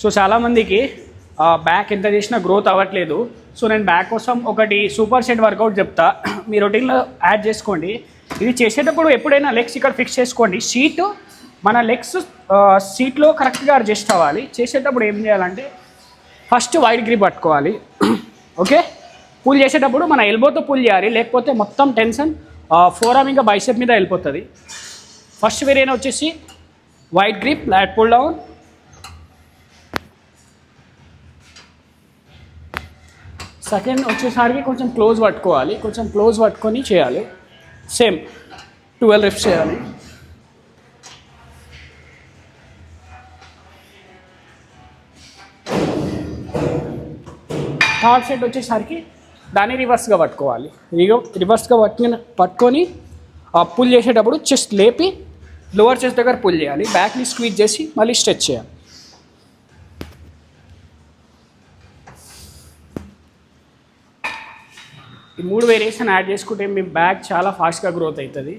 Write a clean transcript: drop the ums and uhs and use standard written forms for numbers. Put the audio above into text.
So చాలామందికి back ఎంత చేసినా గ్రోత్ అవ్వట్లేదు. సో నేను బ్యాక్ కోసం ఒకటి సూపర్ సెట్ వర్కౌట్ చెప్తా, మీ రొటీన్లో యాడ్ చేసుకోండి. ఇది చేసేటప్పుడు ఎప్పుడైనా లెగ్స్ ఇక్కడ ఫిక్స్ చేసుకోండి. మన లెగ్స్ సీట్లో కరెక్ట్గా అడ్జస్ట్ అవ్వాలి. చేసేటప్పుడు ఏం చేయాలంటే ఫస్ట్ వైడ్ గ్రిప్ పట్టుకోవాలి. ఓకే, పుల్ చేసేటప్పుడు మన ఎల్బోతో పుల్ చేయాలి, లేకపోతే మొత్తం టెన్షన్ ఫోర్ ఆర్మ్ ఇంకా బైసెప్ మీద వెళ్ళిపోతుంది. ఫస్ట్ వేరేనా వచ్చేసి wide grip, lat pull down. Second వచ్చేసరికి కొంచెం క్లోజ్ పట్టుకోవాలి, కొంచెం క్లోజ్ పట్టుకొని చేయాలి. సేమ్ 12 reps చేయాలి. థర్డ్ సెట్ వచ్చేసరికి దాన్ని రివర్స్గా పట్టుకోవాలి. రివర్స్గా పట్టుకొని పుల్ చేసేటప్పుడు చెస్ట్ లేపి లోవర్ చెస్ట్ దగ్గర పుల్ చేయాలి, బ్యాక్ని స్క్వీజ్ చేసి మళ్ళీ స్ట్రెచ్ చేయాలి. ఈ 3 వేరియేషన్ యాడ్ చేసుకుంటే మీ బ్యాక్ చాలా ఫాస్ట్గా గ్రోత్ అవుతుంది.